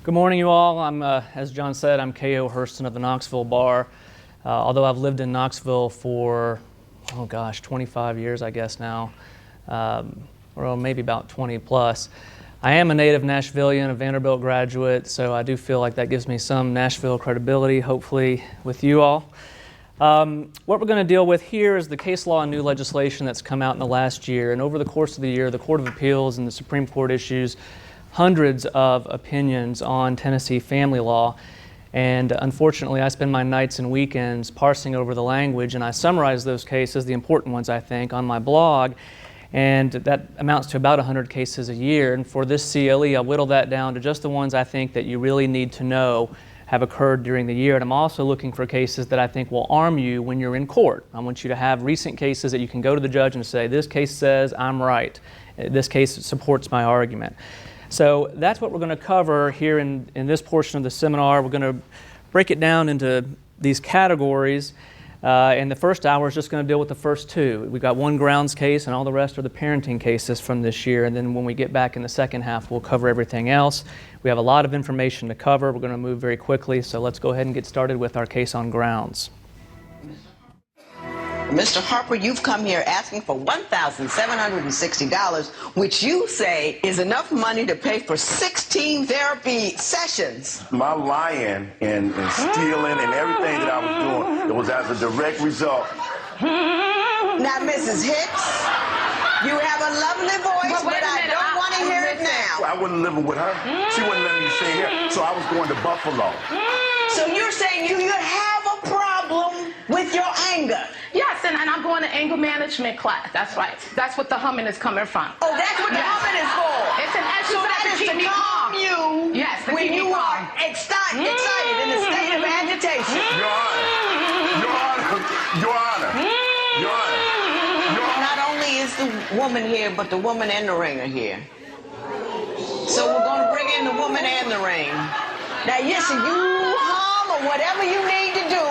Good morning, you all. As John said, I'm K.O. Hurston of the Knoxville Bar. Although I've lived in Knoxville for, 25 years, I guess now, or maybe about 20 plus. I am a native Nashvilleian, a Vanderbilt graduate, so I do feel like that gives me some Nashville credibility, hopefully, with you all. What we're going to deal with here is the case law and new legislation that's come out in the last year. And over the course of the year, the Court of Appeals and the Supreme Court issues hundreds of opinions on Tennessee family law. And unfortunately, I spend my nights and weekends parsing over the language, and I summarize those cases, the important ones I think, on my blog. And that amounts to about 100 cases a year. And for this CLE, I whittle that down to just the ones I think that you really need to know have occurred during the year. And I'm also looking for cases that I think will arm you when you're in court. I want you to have recent cases that you can go to the judge and say, this case says I'm right. This case supports my argument. So that's what we're going to cover here in this portion of the seminar. We're going to break it down into these categories. And the first hour is just going to deal with the first two. We've got one grounds case and all the rest are the parenting cases from this year. And then when we get back in the second half, we'll cover everything else. We have a lot of information to cover. We're going to move very quickly. So let's go ahead and get started with our case on grounds. Mr. Harper, you've come here asking for $1,760, which you say is enough money to pay for 16 therapy sessions. My lying and stealing and everything that I was doing, it was as a direct result. Now, Mrs. Hicks, you have a lovely voice, but I don't want to hear it now. I wasn't living with her. She wouldn't let me stay here, so I was going to Buffalo. So you're saying you have a problem with your anger? Yes, and I'm going to anger management class. That's right. That's what the humming is coming from. Oh, that's what the humming is for. It's an exercise so that is to keep me calm you. Yes, to when keep you me are calm. excited in a state of agitation. Your Honor, Your Honor, Your Honor, Your Honor, Your Honor. Not only is the woman here, but the woman and the ring are here. So we're going to bring in the woman and the ring. Now, listen, you hum or whatever you need to do,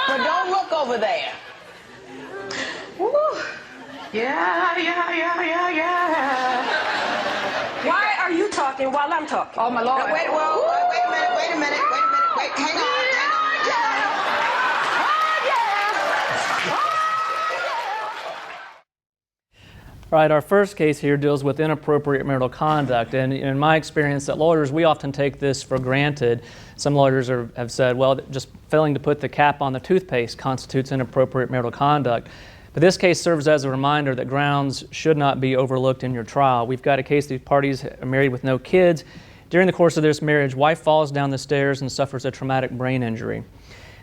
but don't look over there. Woo. Yeah. Why are you talking while I'm talking? Oh, my Lord. Now, wait a minute. Hang on. All right, our first case here deals with inappropriate marital conduct. And in my experience, that lawyers, we often take this for granted. Some lawyers have said, well, just failing to put the cap on the toothpaste constitutes inappropriate marital conduct. But this case serves as a reminder that grounds should not be overlooked in your trial. We've got a case, these parties are married with no kids. During the course of this marriage, wife falls down the stairs and suffers a traumatic brain injury.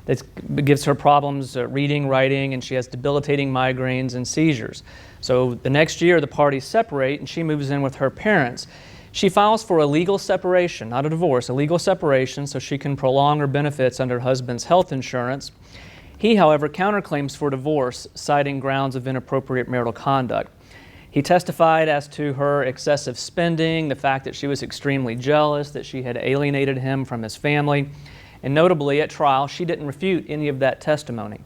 That gives her problems reading, writing, and she has debilitating migraines and seizures. So the next year, the parties separate and she moves in with her parents. She files for a legal separation, not a divorce, a legal separation so she can prolong her benefits under her husband's health insurance. He, however, counterclaims for divorce, citing grounds of inappropriate marital conduct. He testified as to her excessive spending, the fact that she was extremely jealous, that she had alienated him from his family. And notably, at trial, she didn't refute any of that testimony.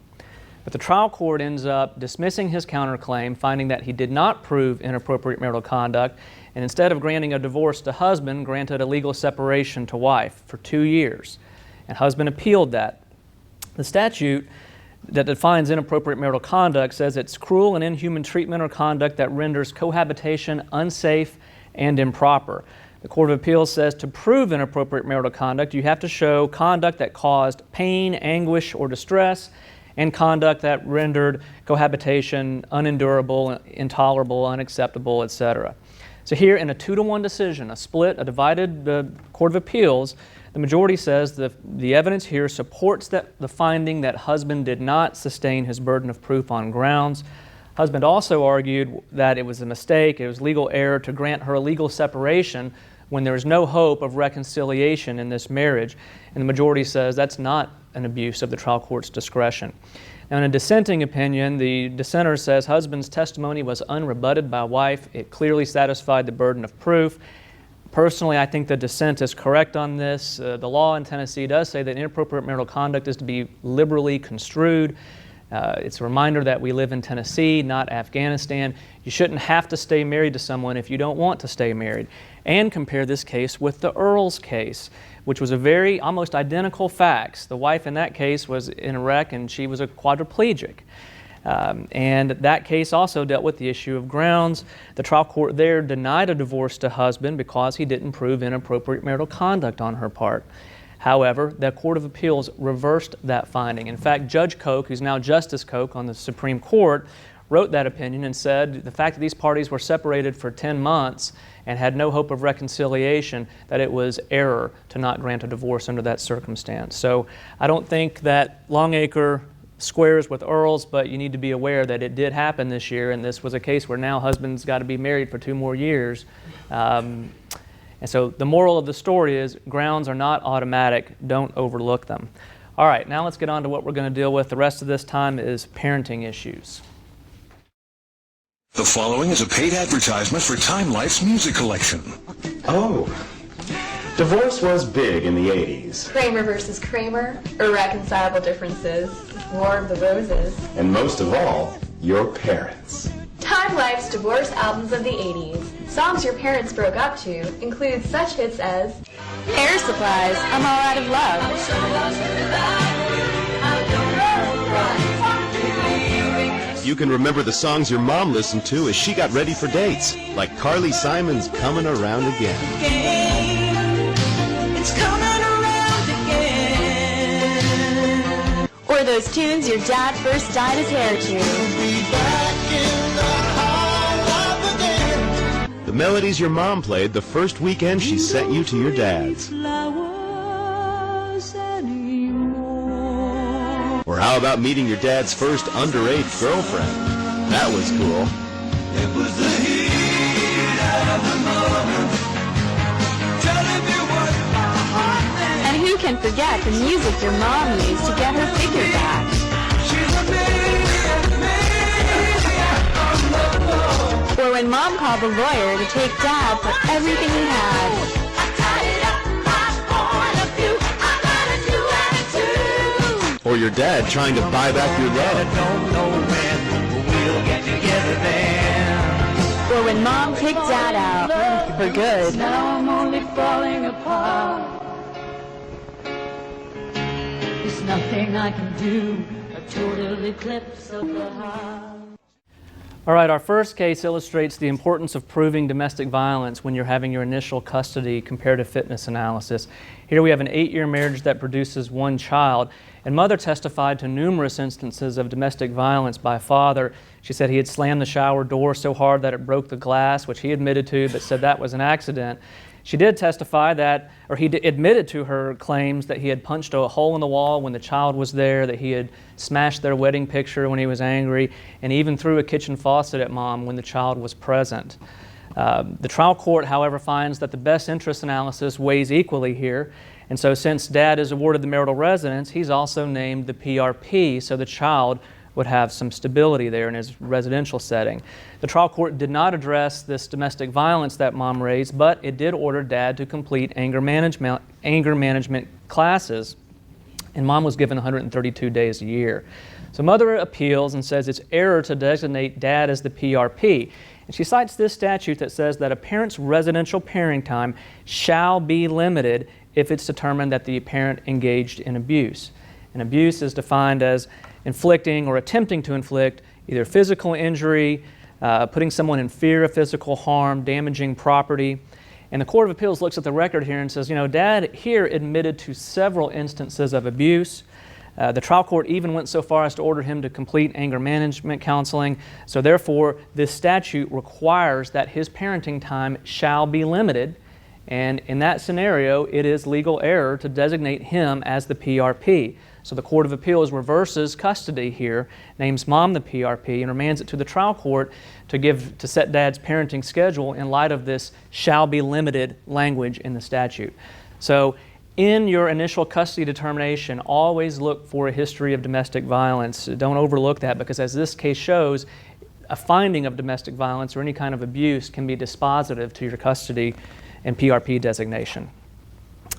But the trial court ends up dismissing his counterclaim, finding that he did not prove inappropriate marital conduct, and instead of granting a divorce to husband, granted a legal separation to wife for 2 years. And husband appealed that. The statute that defines inappropriate marital conduct says it's cruel and inhuman treatment or conduct that renders cohabitation unsafe and improper. The Court of Appeals says to prove inappropriate marital conduct, you have to show conduct that caused pain, anguish, or distress, and conduct that rendered cohabitation unendurable, intolerable, unacceptable, etc. So here in a 2-to-1 decision, a divided Court of Appeals, the majority says the evidence here supports the finding that husband did not sustain his burden of proof on grounds. Husband also argued that it was a mistake, it was legal error to grant her a legal separation when there is no hope of reconciliation in this marriage. And the majority says that's not an abuse of the trial court's discretion. Now, in a dissenting opinion, the dissenter says husband's testimony was unrebutted by wife. It clearly satisfied the burden of proof. Personally, I think the dissent is correct on this. The law in Tennessee does say that inappropriate marital conduct is to be liberally construed. It's a reminder that we live in Tennessee, not Afghanistan. You shouldn't have to stay married to someone if you don't want to stay married. And compare this case with the Earls case, which was a very almost identical facts. The wife in that case was in a wreck and she was a quadriplegic. And that case also dealt with the issue of grounds. The trial court there denied a divorce to husband because he didn't prove inappropriate marital conduct on her part. However, the Court of Appeals reversed that finding. In fact, Judge Koch, who's now Justice Koch on the Supreme Court, wrote that opinion and said the fact that these parties were separated for 10 months and had no hope of reconciliation, that it was error to not grant a divorce under that circumstance. So I don't think that Longacre squares with Earls, but you need to be aware that it did happen this year, and this was a case where now husband's got to be married for 2 more years. And so the moral of the story is grounds are not automatic. Don't overlook them. All right, now let's get on to what we're going to deal with. The rest of this time is parenting issues. The following is a paid advertisement for Time Life's music collection. Oh, divorce was big in the 80s. Kramer versus Kramer, Irreconcilable Differences, War of the Roses. And most of all, your parents. Time Life's divorce albums of the 80s. Songs your parents broke up to include such hits as Air Supply's I'm All Out of Love. You can remember the songs your mom listened to as she got ready for dates, like Carly Simon's Coming Around Again. It's coming around again. Or those tunes your dad first dyed his hair to. The melodies your mom played the first weekend she sent you to your dad's. Or how about meeting your dad's first underage girlfriend? That was cool. It was the heat of the moment. Telling me what my heart meant. And who can forget the music your mom used to get her figure back? She's a maniac on the floor. Or when mom called the lawyer to take dad for everything he had. I tied up my point of view. I got a new attitude. Or your dad trying to buy back your love. Don't know when we'll get together then. Or when mom kicked dad out for good. Now I'm only falling apart. There's nothing I can do. A total eclipse of the heart. All right, our first case illustrates the importance of proving domestic violence when you're having your initial custody comparative fitness analysis. Here we have an 8-year marriage that produces 1 child, and mother testified to numerous instances of domestic violence by father. She said he had slammed the shower door so hard that it broke the glass, which he admitted to, but said that was an accident. She did testify that, or he admitted to her claims that he had punched a hole in the wall when the child was there, that he had smashed their wedding picture when he was angry, and even threw a kitchen faucet at mom when the child was present. The trial court, however, finds that the best interest analysis weighs equally here, and so since dad is awarded the marital residence, he's also named the PRP, so the child would have some stability there in his residential setting. The trial court did not address this domestic violence that mom raised, but it did order dad to complete anger management classes, and mom was given 132 days a year. So mother appeals and says it's error to designate dad as the PRP. And she cites this statute that says that a parent's residential parenting time shall be limited if it's determined that the parent engaged in abuse. And abuse is defined as inflicting or attempting to inflict either physical injury, putting someone in fear of physical harm, damaging property. And the Court of Appeals looks at the record here and says, you know, dad here admitted to several instances of abuse. The trial court even went so far as to order him to complete anger management counseling. So therefore, this statute requires that his parenting time shall be limited. And in that scenario, it is legal error to designate him as the PRP. So the Court of Appeals reverses custody here, names mom the PRP, and remands it to the trial court to set dad's parenting schedule in light of this shall be limited language in the statute. So in your initial custody determination, always look for a history of domestic violence. Don't overlook that, because as this case shows, a finding of domestic violence or any kind of abuse can be dispositive to your custody and PRP designation.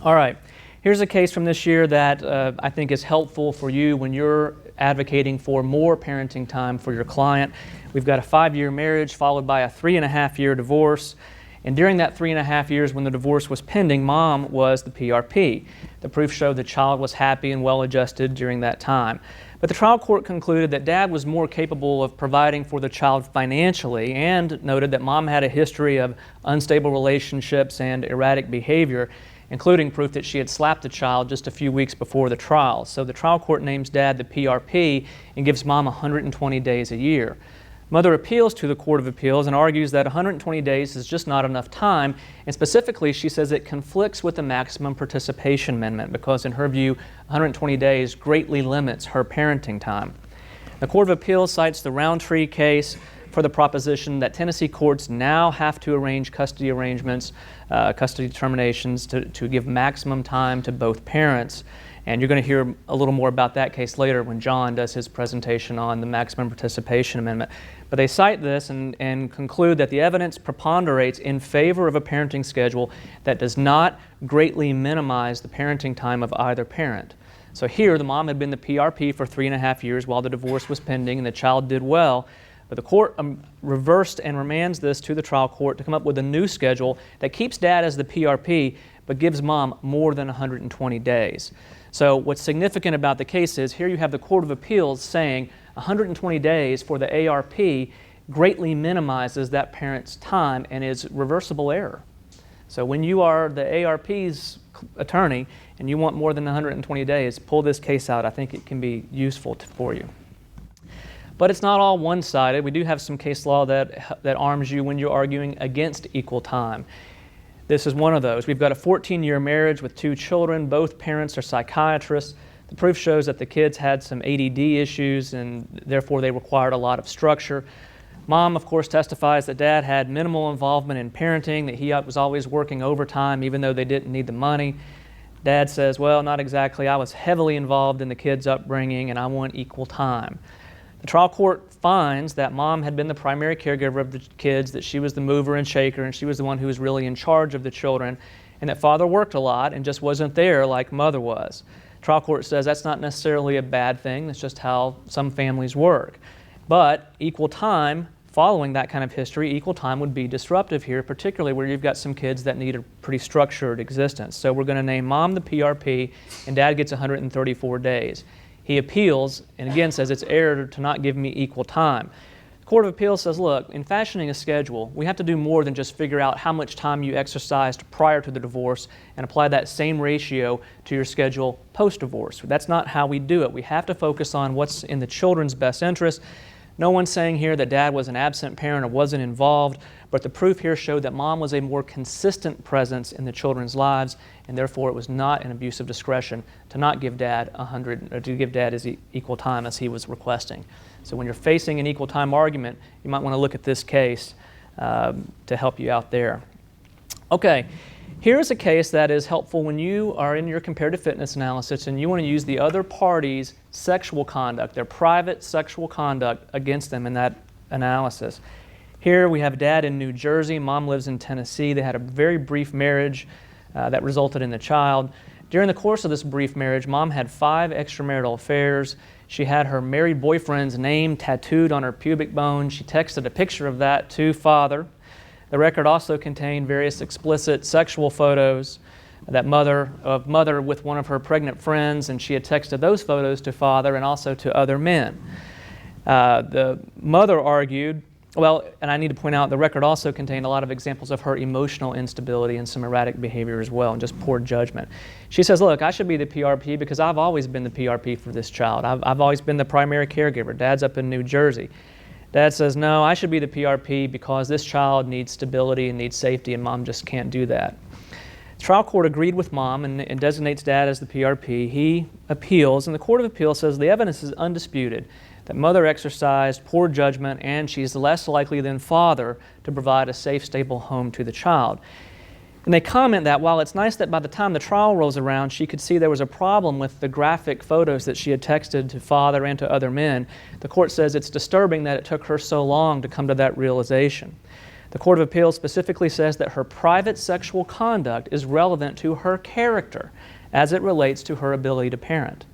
All right, here's a case from this year that I think is helpful for you when you're advocating for more parenting time for your client. We've got a 5-year marriage followed by a 3.5-year divorce. And during that 3.5 years when the divorce was pending, Mom was the PRP. The proof showed the child was happy and well-adjusted during that time. But the trial court concluded that Dad was more capable of providing for the child financially and noted that Mom had a history of unstable relationships and erratic behavior, including proof that she had slapped the child just a few weeks before the trial. So the trial court names Dad the PRP and gives Mom 120 days a year. Mother appeals to the Court of Appeals and argues that 120 days is just not enough time, and specifically she says it conflicts with the maximum participation amendment because in her view 120 days greatly limits her parenting time. The Court of Appeals cites the Roundtree case for the proposition that Tennessee courts now have to arrange custody arrangements, custody determinations to give maximum time to both parents. And you're going to hear a little more about that case later when John does his presentation on the maximum participation amendment. But they cite this and conclude that the evidence preponderates in favor of a parenting schedule that does not greatly minimize the parenting time of either parent. So here, the mom had been the PRP for 3.5 years while the divorce was pending and the child did well. But the court reversed and remands this to the trial court to come up with a new schedule that keeps Dad as the PRP but gives Mom more than 120 days. So what's significant about the case is here you have the Court of Appeals saying 120 days for the ARP greatly minimizes that parent's time and is reversible error. So when you are the ARP's attorney and you want more than 120 days, pull this case out. I think it can be useful for you. But it's not all one-sided. We do have some case law that arms you when you're arguing against equal time. This is one of those. We've got a 14-year marriage with 2 children. Both parents are psychiatrists. The proof shows that the kids had some ADD issues and therefore they required a lot of structure. Mom, of course, testifies that Dad had minimal involvement in parenting, that he was always working overtime even though they didn't need the money. Dad says, well, not exactly. I was heavily involved in the kids' upbringing and I want equal time. The trial court finds that Mom had been the primary caregiver of the kids, that she was the mover and shaker, and she was the one who was really in charge of the children, and that Father worked a lot and just wasn't there like Mother was. Trial court says that's not necessarily a bad thing, that's just how some families work. But equal time, following that kind of history, equal time would be disruptive here, particularly where you've got some kids that need a pretty structured existence. So we're going to name Mom the PRP, and Dad gets 134 days. He appeals and again says it's error to not give me equal time. The Court of Appeals says, look, in fashioning a schedule, we have to do more than just figure out how much time you exercised prior to the divorce and apply that same ratio to your schedule post-divorce. That's not how we do it. We have to focus on what's in the children's best interest. No one's saying here that Dad was an absent parent or wasn't involved, but the proof here showed that Mom was a more consistent presence in the children's lives, and therefore it was not an abuse of discretion to not give Dad his equal time as he was requesting. So when you're facing an equal time argument, you might want to look at this case to help you out there. Okay, here's a case that is helpful when you are in your comparative fitness analysis and you want to use the other party's sexual conduct, their private sexual conduct against them in that analysis. Here we have Dad in New Jersey, Mom lives in Tennessee. They had a very brief marriage that resulted in a child. During the course of this brief marriage, Mom had 5 extramarital affairs. She had her married boyfriend's name tattooed on her pubic bone. She texted a picture of that to Father. The record also contained various explicit sexual photos of Mother with one of her pregnant friends, and she had texted those photos to Father and also to other men. The mother argued, well, and I need to point out, the record also contained a lot of examples of her emotional instability and some erratic behavior as well, and just poor judgment. She says, look, I should be the PRP because I've always been the PRP for this child. I've always been the primary caregiver. Dad's up in New Jersey. Dad says, no, I should be the PRP because this child needs stability and needs safety, and Mom just can't do that. The trial court agreed with Mom and designates Dad as the PRP. He appeals, and the Court of Appeals says the evidence is undisputed that Mother exercised poor judgment and she's less likely than Father to provide a safe, stable home to the child. And they comment that while it's nice that by the time the trial rolls around, she could see there was a problem with the graphic photos that she had texted to Father and to other men, the court says it's disturbing that it took her so long to come to that realization. The Court of Appeals specifically says that her private sexual conduct is relevant to her character as it relates to her ability to parent.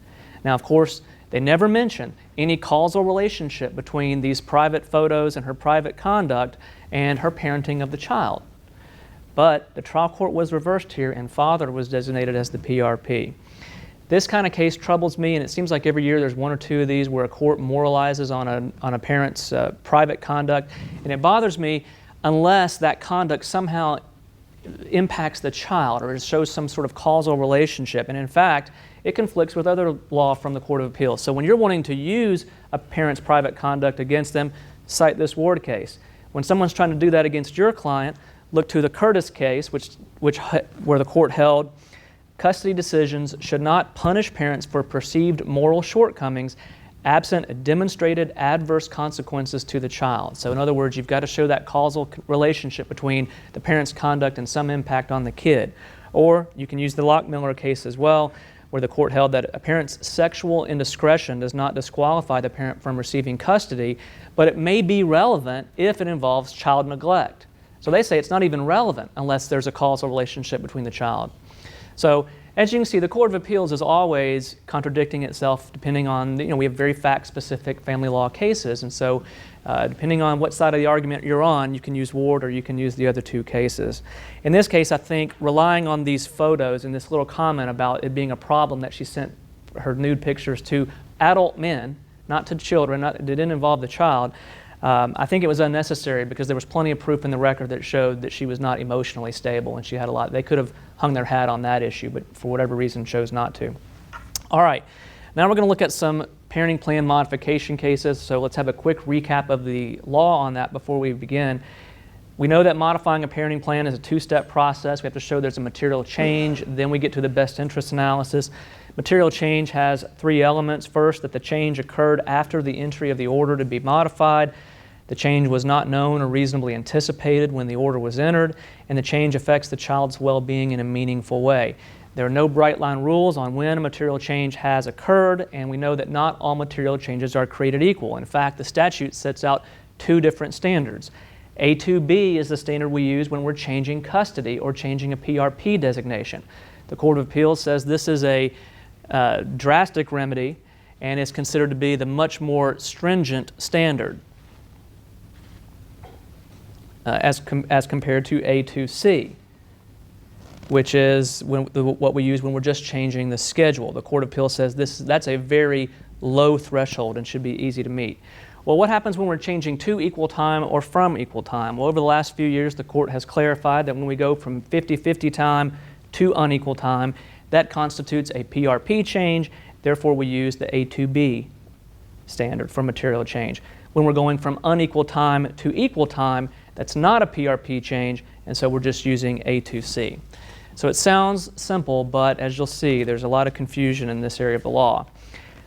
Now, of course, They never mention any causal relationship between these private photos and her private conduct and her parenting of the child. But the trial court was reversed here, and father was designated as the PRP. This kind of case troubles me, and it seems like every year there's one or two of these where a court moralizes on a parent's private conduct, and it bothers me unless that conduct somehow impacts the child or it shows some sort of causal relationship. And in fact, it conflicts with other law from the Court of Appeals. So when you're wanting to use a parent's private conduct against them, cite this Ward case. When someone's trying to do that against your client, look to the Curtis case, where the court held custody decisions should not punish parents for perceived moral shortcomings absent demonstrated adverse consequences to the child. So in other words, you've got to show that causal relationship between the parent's conduct and some impact on the kid. Or you can use the Lockmiller case as well, where the court held that a parent's sexual indiscretion does not disqualify the parent from receiving custody, but it may be relevant if it involves child neglect. So they say it's not even relevant unless there's a causal relationship between the child. So as you can see, the Court of Appeals is always contradicting itself depending on, we have very fact-specific family law cases, and so depending on what side of the argument you're on, you can use Ward or you can use the other two cases. In this case, I think relying on these photos and this little comment about it being a problem that she sent her nude pictures to adult men, not to children, it didn't involve the child, I think it was unnecessary because there was plenty of proof in the record that showed that she was not emotionally stable and she had a lot. They could have hung their hat on that issue, but for whatever reason chose not to. All right, now we're going to look at some parenting plan modification cases. So let's have a quick recap of the law on that before we begin. We know that modifying a parenting plan is a two-step process. We have to show there's a material change, then we get to the best interest analysis. Material change has three elements. First, that the change occurred after the entry of the order to be modified. The change was not known or reasonably anticipated when the order was entered, and the change affects the child's well-being in a meaningful way. There are no bright line rules on when a material change has occurred, and we know that not all material changes are created equal. In fact, the statute sets out two different standards. A2B is the standard we use when we're changing custody or changing a PRP designation. The Court of Appeals says this is a drastic remedy and is considered to be the much more stringent standard as compared to A2C, which is what we use when we're just changing the schedule. The Court of Appeals says that's a very low threshold and should be easy to meet. Well, what happens when we're changing to equal time or from equal time? Well, over the last few years, the court has clarified that when we go from 50-50 time to unequal time, that constitutes a PRP change. Therefore, we use the A2B standard for material change. When we're going from unequal time to equal time, that's not a PRP change, and so we're just using A2C. So it sounds simple, but as you'll see, there's a lot of confusion in this area of the law.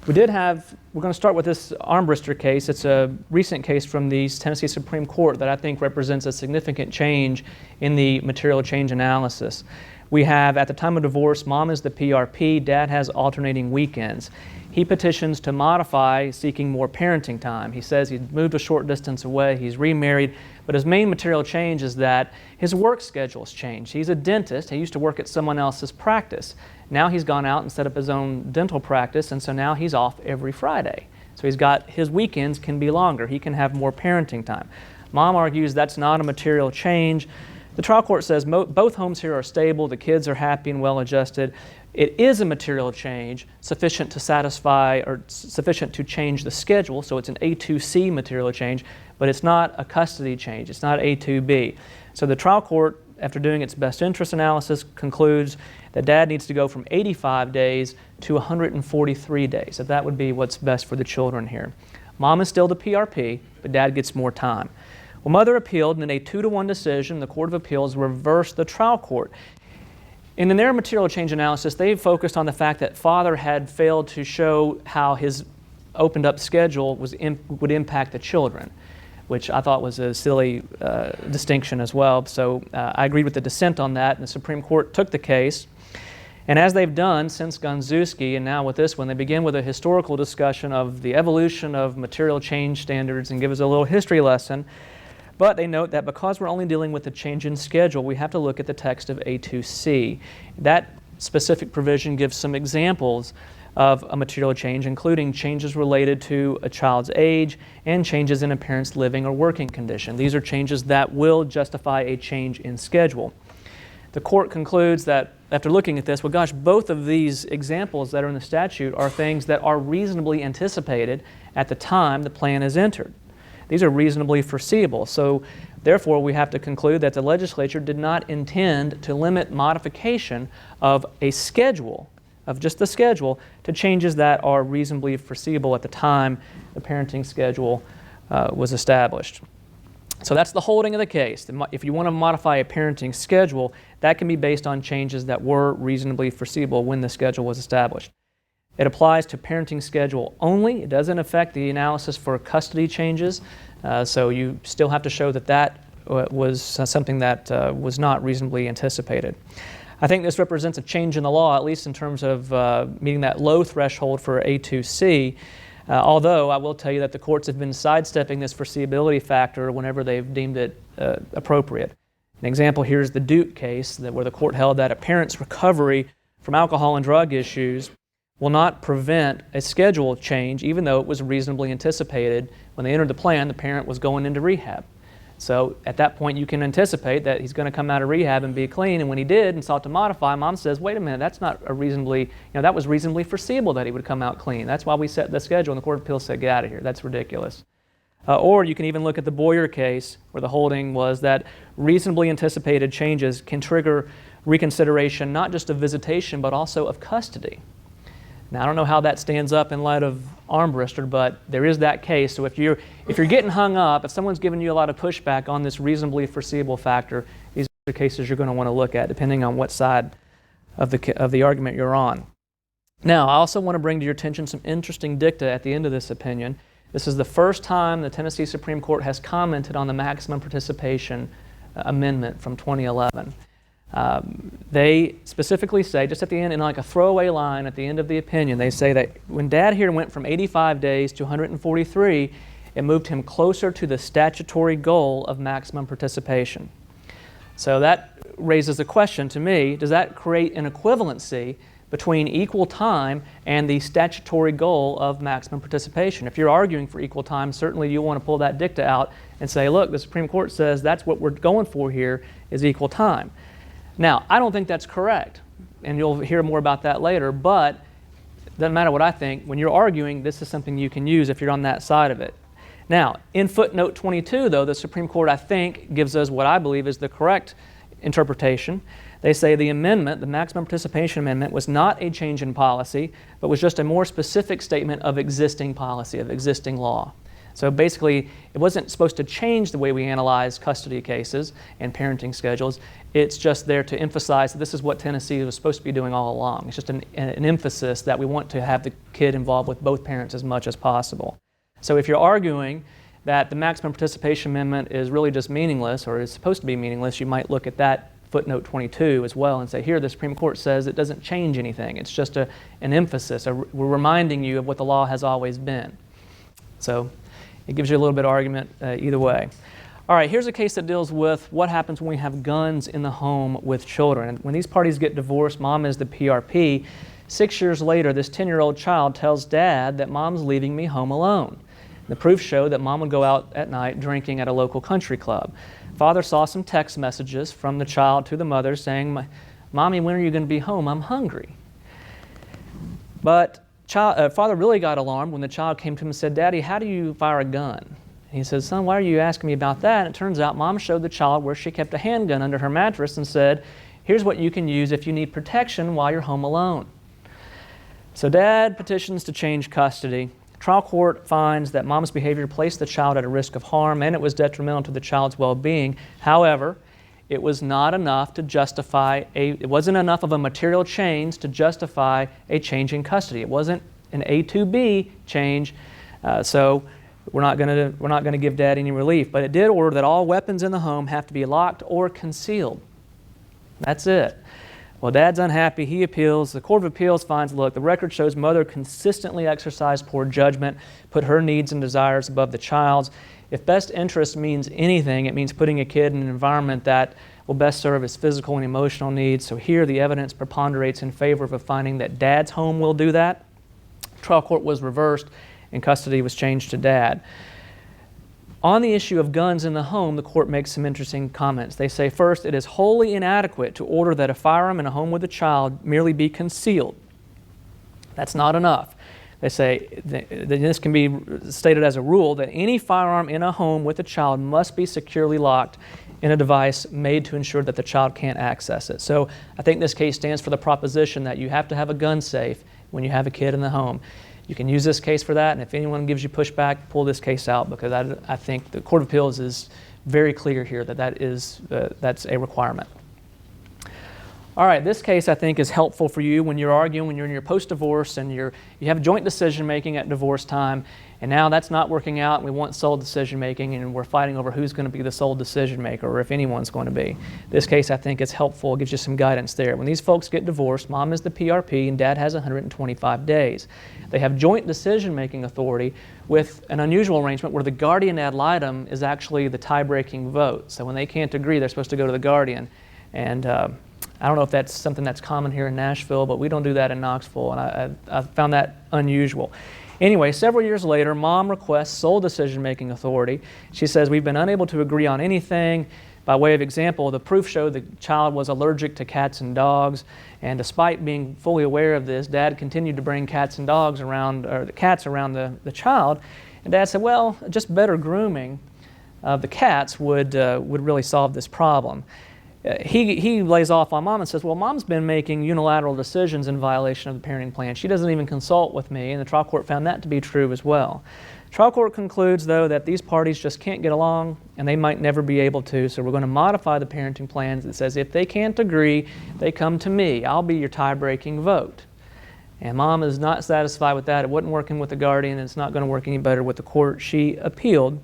We're going to start with this Armbruster case. It's a recent case from the Tennessee Supreme Court that I think represents a significant change in the material change analysis. We have, at the time of divorce, mom is the PRP, dad has alternating weekends. He petitions to modify, seeking more parenting time. He says he's moved a short distance away, he's remarried, but his main material change is that his work schedule's changed. He's a dentist. He used to work at someone else's practice. Now he's gone out and set up his own dental practice, and so now he's off every Friday. So his weekends can be longer. He can have more parenting time. Mom argues that's not a material change. The trial court says both homes here are stable, the kids are happy and well adjusted. It is a material change sufficient to satisfy or sufficient to change the schedule, so it's an A2C material change, but it's not a custody change. It's not A2B. So the trial court, after doing its best interest analysis, concludes that dad needs to go from 85 days to 143 days. So that would be what's best for the children here. Mom is still the PRP, but dad gets more time. Well, mother appealed, and in a 2-1 decision, the Court of Appeals reversed the trial court. And in their material change analysis, they focused on the fact that father had failed to show how his opened up schedule would impact the children, which I thought was a silly distinction as well. So I agreed with the dissent on that, and the Supreme Court took the case. And as they've done since Gonzewski, and now with this one, they begin with a historical discussion of the evolution of material change standards and give us a little history lesson. But they note that because we're only dealing with the change in schedule, we have to look at the text of A2C. That specific provision gives some examples of a material change, including changes related to a child's age and changes in a parent's living or working condition. These are changes that will justify a change in schedule. The court concludes that after looking at this, well, gosh, both of these examples that are in the statute are things that are reasonably anticipated at the time the plan is entered. These are reasonably foreseeable. So therefore, we have to conclude that the legislature did not intend to limit modification of a schedule, of just the schedule, to changes that are reasonably foreseeable at the time the parenting schedule was established. So that's the holding of the case. If you want to modify a parenting schedule, that can be based on changes that were reasonably foreseeable when the schedule was established. It applies to parenting schedule only. It doesn't affect the analysis for custody changes. So you still have to show that that was something that was not reasonably anticipated. I think this represents a change in the law, at least in terms of meeting that low threshold for A2C. Although I will tell you that the courts have been sidestepping this foreseeability factor whenever they've deemed it appropriate. An example here is the Duke case, where the court held that a parent's recovery from alcohol and drug issues will not prevent a schedule change, even though it was reasonably anticipated when they entered the plan the parent was going into rehab. So at that point you can anticipate that he's going to come out of rehab and be clean, and when he did and sought to modify, mom says, wait a minute, that's not a reasonably, that was reasonably foreseeable that he would come out clean. That's why we set the schedule, and the Court of Appeals said, get out of here, that's ridiculous. Or you can even look at the Boyer case, where the holding was that reasonably anticipated changes can trigger reconsideration not just of visitation but also of custody. Now, I don't know how that stands up in light of Armbruster, but there is that case. So if you're getting hung up, if someone's giving you a lot of pushback on this reasonably foreseeable factor, these are the cases you're going to want to look at, depending on what side of the argument you're on. Now, I also want to bring to your attention some interesting dicta at the end of this opinion. This is the first time the Tennessee Supreme Court has commented on the maximum participation amendment from 2011. They specifically say, just at the end, in like a throwaway line at the end of the opinion, they say that when Dad here went from 85 days to 143, it moved him closer to the statutory goal of maximum participation. So that raises a question to me, does that create an equivalency between equal time and the statutory goal of maximum participation? If you're arguing for equal time, certainly you'll want to pull that dicta out and say, look, the Supreme Court says that's what we're going for here is equal time. Now, I don't think that's correct, and you'll hear more about that later, but it doesn't matter what I think. When you're arguing, this is something you can use if you're on that side of it. Now, in footnote 22, though, the Supreme Court, I think, gives us what I believe is the correct interpretation. They say the amendment, the maximum participation amendment, was not a change in policy, but was just a more specific statement of existing policy, of existing law. So basically, it wasn't supposed to change the way we analyze custody cases and parenting schedules. It's just there to emphasize that this is what Tennessee was supposed to be doing all along. It's just an emphasis that we want to have the kid involved with both parents as much as possible. So if you're arguing that the maximum participation amendment is really just meaningless, or is supposed to be meaningless, you might look at that footnote 22 as well and say, here the Supreme Court says it doesn't change anything. It's just an emphasis. We're reminding you of what the law has always been. So it gives you a little bit of argument either way. All right, here's a case that deals with what happens when we have guns in the home with children. When these parties get divorced, mom is the PRP. 6 years later, this 10-year-old child tells dad that mom's leaving me home alone. The proofs show that mom would go out at night drinking at a local country club. Father saw some text messages from the child to the mother saying, Mommy, when are you going to be home? I'm hungry. But father really got alarmed when the child came to him and said, Daddy, how do you fire a gun? And he said, Son, why are you asking me about that? And it turns out mom showed the child where she kept a handgun under her mattress and said, here's what you can use if you need protection while you're home alone. So dad petitions to change custody. Trial court finds that mom's behavior placed the child at a risk of harm and it was detrimental to the child's well-being. However, it was not enough to justify it wasn't enough of a material change to justify a change in custody. It wasn't an A to B change, so we're not going to give dad any relief. But it did order that all weapons in the home have to be locked or concealed. That's it. Well, dad's unhappy. He appeals. The Court of Appeals finds, look, the record shows mother consistently exercised poor judgment, put her needs and desires above the child's. If best interest means anything, it means putting a kid in an environment that will best serve his physical and emotional needs. So here the evidence preponderates in favor of a finding that dad's home will do that. trial court was reversed and custody was changed to Dad. On the issue of guns in the home, the court makes some interesting comments. They say, first, it is wholly inadequate to order that a firearm in a home with a child merely be concealed. That's not enough. They say that this can be stated as a rule that any firearm in a home with a child must be securely locked in a device made to ensure that the child can't access it. So I think this case stands for the proposition that you have to have a gun safe when you have a kid in the home. You can use this case for that, and if anyone gives you pushback, pull this case out, because I think the Court of Appeals is very clear here that that's a requirement. All right, this case I think is helpful for you when you're arguing, when you're in your post-divorce and you have joint decision-making at divorce time, and now that's not working out and we want sole decision-making and we're fighting over who's going to be the sole decision-maker or if anyone's going to be. This case I think is helpful. It gives you some guidance there. When these folks get divorced, mom is the PRP and dad has 125 days. They have joint decision-making authority with an unusual arrangement where the guardian ad litem is actually the tie-breaking vote. So when they can't agree, they're supposed to go to the guardian. And I don't know if that's something that's common here in Nashville, but we don't do that in Knoxville, and I found that unusual. Anyway, several years later, mom requests sole decision-making authority. She says, we've been unable to agree on anything. By way of example, the proof showed the child was allergic to cats and dogs, and despite being fully aware of this, Dad continued to bring cats and dogs around, or the cats around the child. And Dad said, well, just better grooming of the cats would really solve this problem. He lays off on mom and says, well, mom's been making unilateral decisions in violation of the parenting plan. She doesn't even consult with me, and the trial court found that to be true as well. Trial court concludes, though, that these parties just can't get along and they might never be able to, so we're going to modify the parenting plans that says if they can't agree, they come to me. I'll be your tie-breaking vote. And mom is not satisfied with that. It wasn't working with the guardian, and it's not going to work any better with the court. She appealed,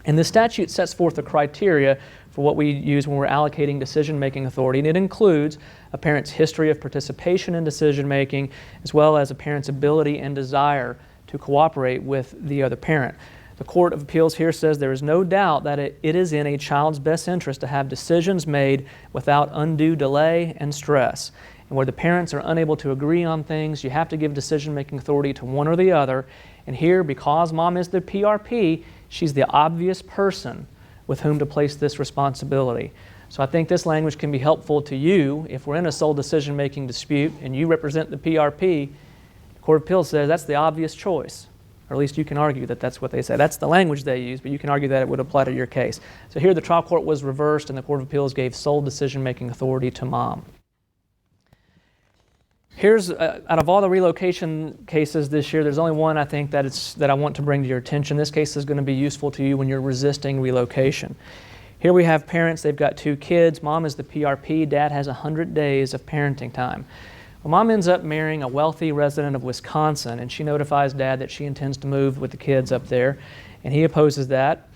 and the statute sets forth the criteria for what we use when we're allocating decision-making authority, and it includes a parent's history of participation in decision-making, as well as a parent's ability and desire to cooperate with the other parent. The Court of Appeals here says there is no doubt that it is in a child's best interest to have decisions made without undue delay and stress. And where the parents are unable to agree on things, you have to give decision-making authority to one or the other. And here, because mom is the PRP, she's the obvious person with whom to place this responsibility. So I think this language can be helpful to you if we're in a sole decision-making dispute and you represent the PRP. The Court of Appeals says that's the obvious choice, or at least you can argue that that's what they say. That's the language they use, but you can argue that it would apply to your case. So here the trial court was reversed and the Court of Appeals gave sole decision-making authority to mom. Here's, out of all the relocation cases this year, there's only one I think that I want to bring to your attention. This case is going to be useful to you when you're resisting relocation. Here we have parents, they've got 2 kids. Mom is the PRP, dad has 100 days of parenting time. Well, mom ends up marrying a wealthy resident of Wisconsin, and she notifies dad that she intends to move with the kids up there, and he opposes that.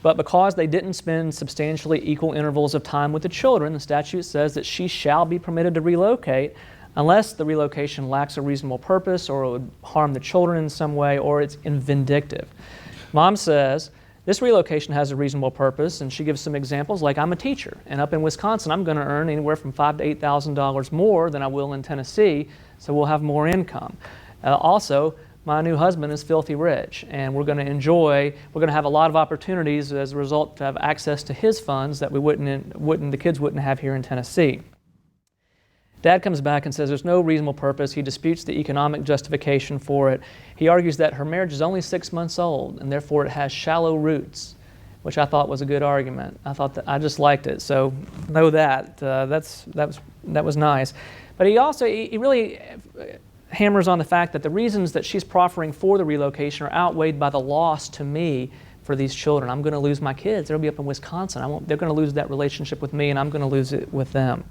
But because they didn't spend substantially equal intervals of time with the children, the statute says that she shall be permitted to relocate unless the relocation lacks a reasonable purpose or it would harm the children in some way or it's vindictive. Mom says, this relocation has a reasonable purpose, and she gives some examples like, I'm a teacher, and up in Wisconsin I'm going to earn anywhere from $5,000 to $8,000 more than I will in Tennessee, so we'll have more income. Also, my new husband is filthy rich, and we're going to have a lot of opportunities as a result to have access to his funds that the kids wouldn't have here in Tennessee. Dad comes back and says there's no reasonable purpose. He disputes the economic justification for it. He argues that her marriage is only 6 months old and therefore it has shallow roots, which I thought was a good argument. I just liked it. So know that. That was nice. But he really hammers on the fact that the reasons that she's proffering for the relocation are outweighed by the loss to me for these children. I'm going to lose my kids. They'll be up in Wisconsin. They're going to lose that relationship with me, and I'm going to lose it with them.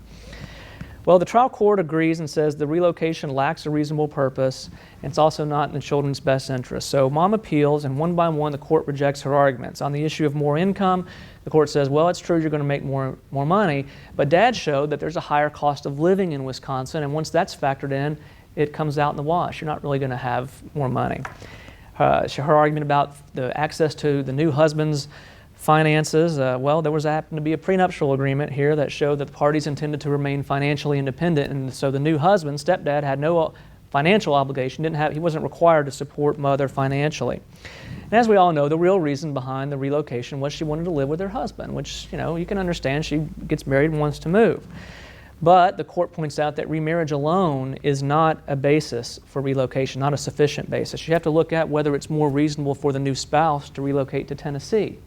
Well, the trial court agrees and says the relocation lacks a reasonable purpose, and it's also not in the children's best interest. So mom appeals, and one by one the court rejects her arguments. On the issue of more income, the court says, well, it's true you're going to make more money, but Dad showed that there's a higher cost of living in Wisconsin, and once that's factored in, it comes out in the wash. You're not really going to have more money. Her argument about the access to the new husband's finances, well, there happened to be a prenuptial agreement here that showed that the parties intended to remain financially independent, and so the new husband, stepdad, had no financial obligation. He wasn't required to support mother financially. And as we all know, the real reason behind the relocation was she wanted to live with her husband, which, you can understand. She gets married and wants to move. But the court points out that remarriage alone is not a basis for relocation, not a sufficient basis. You have to look at whether it's more reasonable for the new spouse to relocate to Tennessee.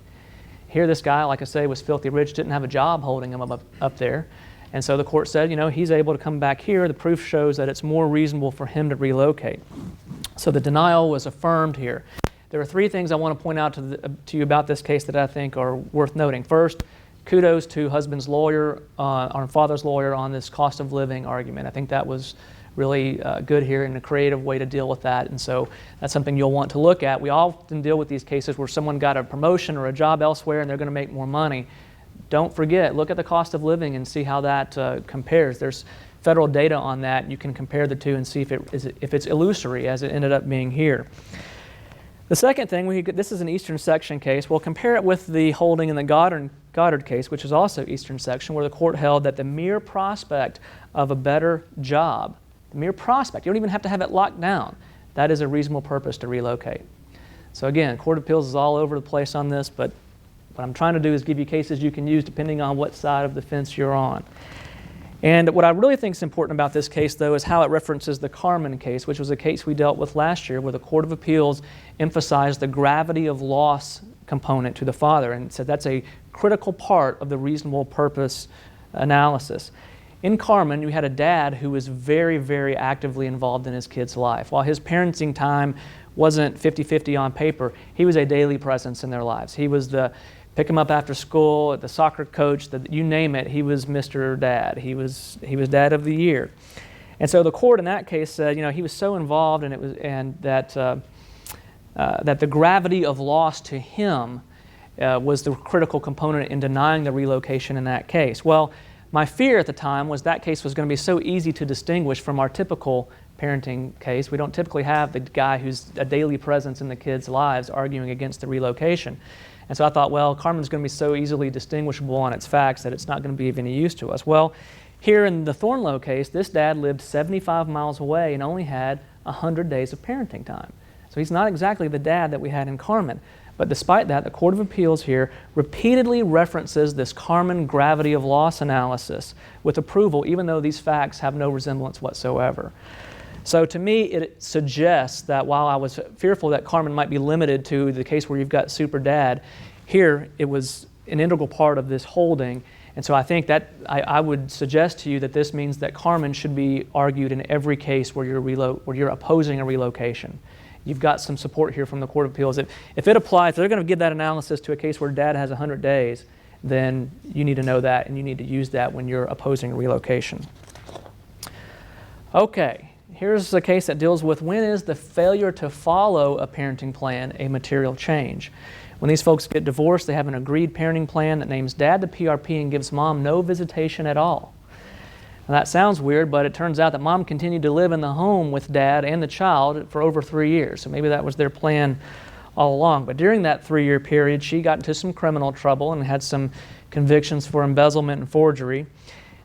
Here this guy, like I say, was filthy rich, didn't have a job holding him up there. And so the court said, he's able to come back here. The proof shows that it's more reasonable for him to relocate. So the denial was affirmed here. There are three things I want to point out to you about this case that I think are worth noting. First, kudos to husband's lawyer, or father's lawyer, on this cost of living argument. I think that was really good here and a creative way to deal with that. And so that's something you'll want to look at. We often deal with these cases where someone got a promotion or a job elsewhere and they're going to make more money. Don't forget, look at the cost of living and see how that compares. There's federal data on that. You can compare the two and see if it's illusory, as it ended up being here. The second thing, this is an Eastern Section case. We'll compare it with the holding in the Goddard case, which is also Eastern Section, where the court held that the mere prospect of a better job, the mere prospect, you don't even have to have it locked down, that is a reasonable purpose to relocate. So again, Court of Appeals is all over the place on this, but what I'm trying to do is give you cases you can use depending on what side of the fence you're on. And what I really think is important about this case, though, is how it references the Carman case, which was a case we dealt with last year, where the Court of Appeals emphasized the gravity of loss component to the father and said that's a critical part of the reasonable purpose analysis. In Carman, you had a dad who was very, very actively involved in his kid's life. While his parenting time wasn't 50-50 on paper, he was a daily presence in their lives. He was the pick him up after school, the soccer coach, you name it, he was Mr. Dad. He was Dad of the Year. And so the court in that case said, he was so involved that the gravity of loss to him was the critical component in denying the relocation in that case. Well, my fear at the time was that case was going to be so easy to distinguish from our typical parenting case. We don't typically have the guy who's a daily presence in the kids' lives arguing against the relocation. And so I thought, well, Carman's going to be so easily distinguishable on its facts that it's not going to be of any use to us. Well, here in the Thornlow case, this dad lived 75 miles away and only had 100 days of parenting time. So he's not exactly the dad that we had in Carman. But despite that, the Court of Appeals here repeatedly references this Carman gravity of loss analysis with approval, even though these facts have no resemblance whatsoever. So to me, it suggests that while I was fearful that Carman might be limited to the case where you've got super dad, here it was an integral part of this holding. And so I think that I would suggest to you that this means that Carman should be argued in every case where you're opposing a relocation. You've got some support here from the Court of Appeals. If it applies, if they're going to give that analysis to a case where dad has 100 days, then you need to know that and you need to use that when you're opposing a relocation. Okay. Here's a case that deals with when is the failure to follow a parenting plan a material change. When these folks get divorced, they have an agreed parenting plan that names dad the PRP and gives mom no visitation at all. Now that sounds weird, but it turns out that mom continued to live in the home with dad and the child for over 3 years. So maybe that was their plan all along. But during that 3-year period, she got into some criminal trouble and had some convictions for embezzlement and forgery.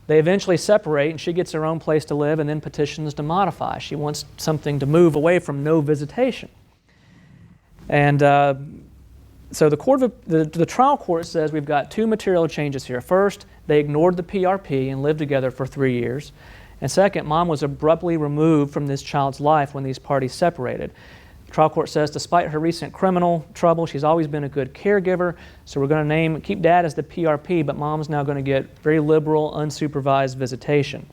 They eventually separate, and she gets her own place to live and then petitions to modify. She wants something to move away from no visitation. And so the trial court says we've got 2 material changes here. First, they ignored the PRP and lived together for 3 years. And second, mom was abruptly removed from this child's life when these parties separated. The trial court says despite her recent criminal trouble, she's always been a good caregiver, so we're going to keep dad as the PRP, but mom's now going to get very liberal, unsupervised visitation.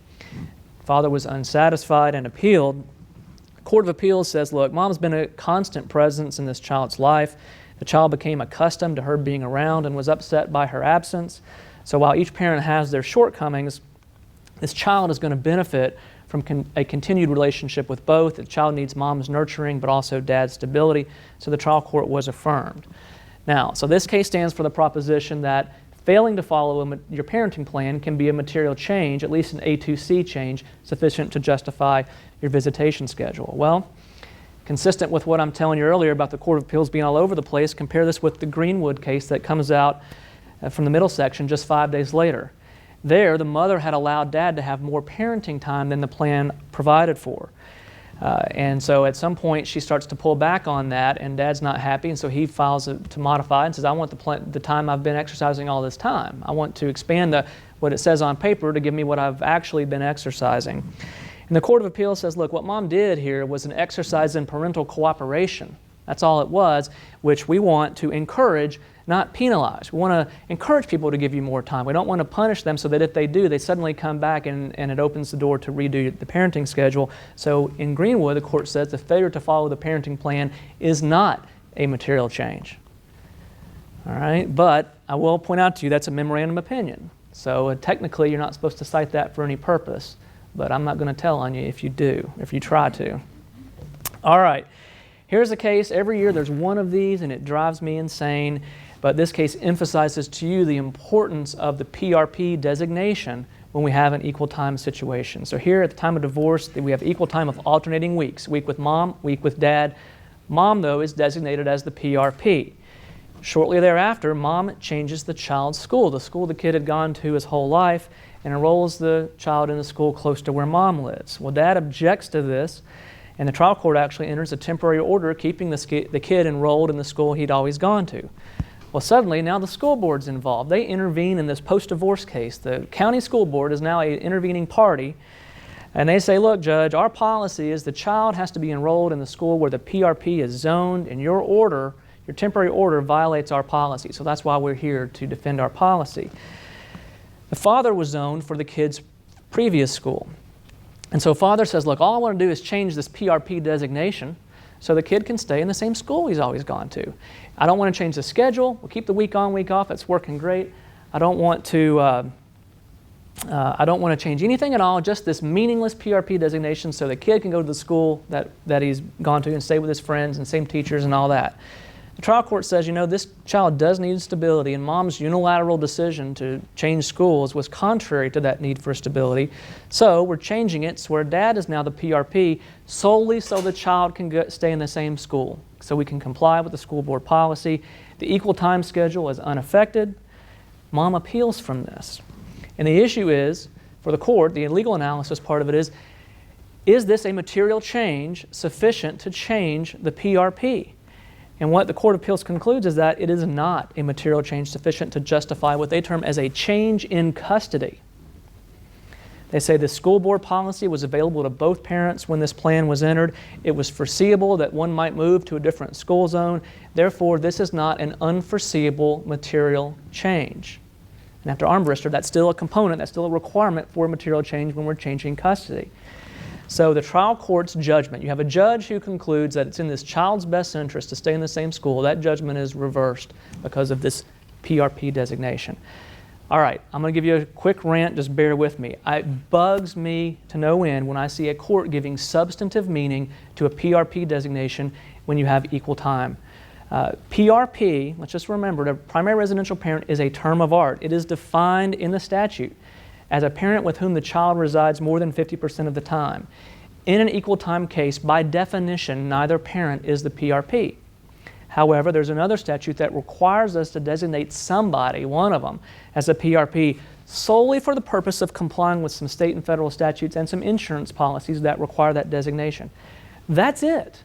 Father was unsatisfied and appealed. The Court of Appeals says, look, mom's been a constant presence in this child's life. The child became accustomed to her being around and was upset by her absence. So while each parent has their shortcomings, this child is going to benefit from a continued relationship with both. The child needs mom's nurturing, but also dad's stability. So the trial court was affirmed. Now, so this case stands for the proposition that failing to follow your parenting plan can be a material change, at least an A2C change, sufficient to justify your visitation schedule. Well, consistent with what I'm telling you earlier about the Court of Appeals being all over the place, compare this with the Greenwood case that comes out from the middle section just 5 days later. There, the mother had allowed dad to have more parenting time than the plan provided for. And so at some point she starts to pull back on that, and Dad's not happy, and so he files to modify and says, I want the time I've been exercising all this time. I want to expand what it says on paper to give me what I've actually been exercising. And the Court of Appeals says, look, what Mom did here was an exercise in parental cooperation. That's all it was, which we want to encourage, not penalize. We want to encourage people to give you more time. We don't want to punish them so that if they do, they suddenly come back and it opens the door to redo the parenting schedule. So in Greenwood, the court says the failure to follow the parenting plan is not a material change. All right, but I will point out to you that's a memorandum opinion. So technically you're not supposed to cite that for any purpose, but I'm not going to tell on you if you do, if you try to. All right. Here's a case, every year there's one of these and it drives me insane, but this case emphasizes to you the importance of the PRP designation when we have an equal time situation. So here at the time of divorce, we have equal time of alternating weeks, week with Mom, week with Dad. Mom, though, is designated as the PRP. Shortly thereafter, Mom changes the child's school, the school the kid had gone to his whole life, and enrolls the child in a school close to where Mom lives. Well, Dad objects to this, and the trial court actually enters a temporary order keeping the kid enrolled in the school he'd always gone to. Well, suddenly, now the school board's involved. They intervene in this post-divorce case. The county school board is now an intervening party, and they say, look, Judge, our policy is the child has to be enrolled in the school where the PRP is zoned, and your order, your temporary order, violates our policy. So that's why we're here, to defend our policy. The father was zoned for the kid's previous school. And so father says, look, all I want to do is change this PRP designation so the kid can stay in the same school he's always gone to. I don't want to change the schedule. We'll keep the week on, week off. It's working great. I don't want to change anything at all, just this meaningless PRP designation so the kid can go to the school that he's gone to and stay with his friends and same teachers and all that. The trial court says, you know, this child does need stability, and Mom's unilateral decision to change schools was contrary to that need for stability. So we're changing it so where Dad is now the PRP solely so the child can stay in the same school, so we can comply with the school board policy. The equal time schedule is unaffected. Mom appeals from this. And the issue is, for the court, the legal analysis part of it is this a material change sufficient to change the PRP? And what the Court of Appeals concludes is that it is not a material change sufficient to justify what they term as a change in custody. They say the school board policy was available to both parents when this plan was entered. It was foreseeable that one might move to a different school zone. Therefore, this is not an unforeseeable material change. And after Armbruster, that's still a component, that's still a requirement for material change when we're changing custody. So the trial court's judgment, you have a judge who concludes that it's in this child's best interest to stay in the same school. That judgment is reversed because of this PRP designation. All right, I'm going to give you a quick rant, just bear with me. It bugs me to no end when I see a court giving substantive meaning to a PRP designation when you have equal time. PRP, let's just remember, the primary residential parent is a term of art. It is defined in the statute as a parent with whom the child resides more than 50% of the time. In an equal time case, by definition, neither parent is the PRP. However, there's another statute that requires us to designate somebody, one of them, as a PRP solely for the purpose of complying with some state and federal statutes and some insurance policies that require that designation. That's it.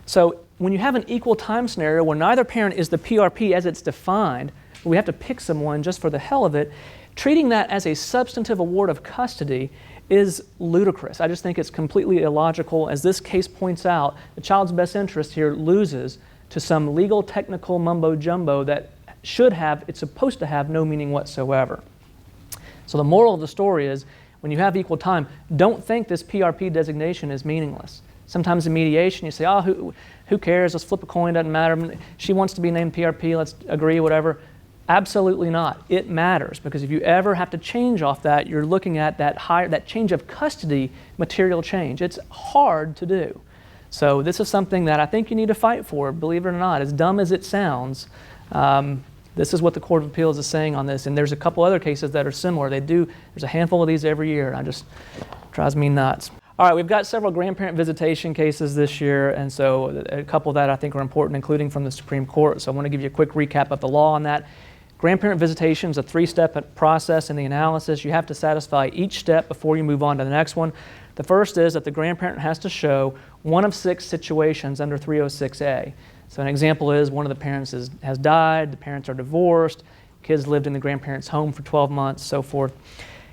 So when you have an equal time scenario where neither parent is the PRP as it's defined, we have to pick someone just for the hell of it, treating that as a substantive award of custody is ludicrous. I just think it's completely illogical. As this case points out, the child's best interest here loses to some legal technical mumbo-jumbo that it's supposed to have no meaning whatsoever. So the moral of the story is, when you have equal time, don't think this PRP designation is meaningless. Sometimes in mediation you say, oh, who cares, let's flip a coin, doesn't matter. She wants to be named PRP, let's agree, whatever. Absolutely not. It matters, because if you ever have to change off that, you're looking at that change of custody material change. It's hard to do. So this is something that I think you need to fight for, believe it or not. As dumb as it sounds, this is what the Court of Appeals is saying on this, and there's a couple other cases that are similar. There's a handful of these every year, and it just drives me nuts. All right, we've got several grandparent visitation cases this year, and so a couple that I think are important, including from the Supreme Court. So I want to give you a quick recap of the law on that. Grandparent visitation is a 3-step process in the analysis. You have to satisfy each step before you move on to the next one. The first is that the grandparent has to show one of 6 situations under 306A. So an example is one of the parents has died, the parents are divorced, kids lived in the grandparent's home for 12 months, so forth.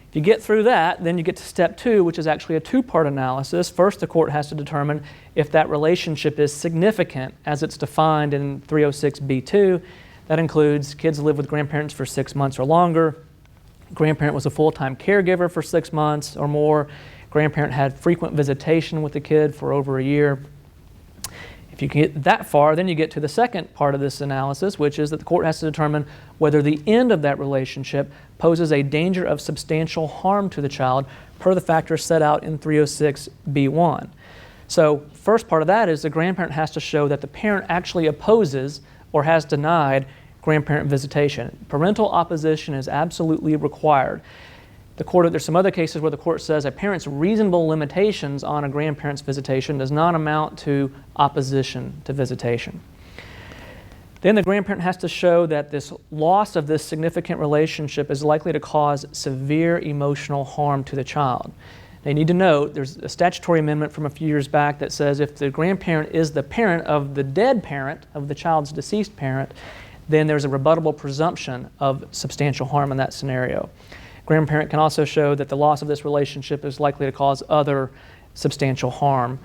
If you get through that, then you get to step 2, which is actually a 2-part analysis. First, the court has to determine if that relationship is significant as it's defined in 306B2. That includes kids live with grandparents for 6 months or longer, grandparent was a full-time caregiver for 6 months or more, grandparent had frequent visitation with the kid for over a year. If you can get that far, then you get to the second part of this analysis, which is that the court has to determine whether the end of that relationship poses a danger of substantial harm to the child per the factors set out in 306B1. So first part of that is the grandparent has to show that the parent actually opposes or has denied grandparent visitation. Parental opposition is absolutely required. There's some other cases where the court says a parent's reasonable limitations on a grandparent's visitation does not amount to opposition to visitation. Then the grandparent has to show that this loss of this significant relationship is likely to cause severe emotional harm to the child. They need to note there's a statutory amendment from a few years back that says if the grandparent is the parent of the dead parent, of the child's deceased parent, then there's a rebuttable presumption of substantial harm in that scenario. Grandparent can also show that the loss of this relationship is likely to cause other substantial harm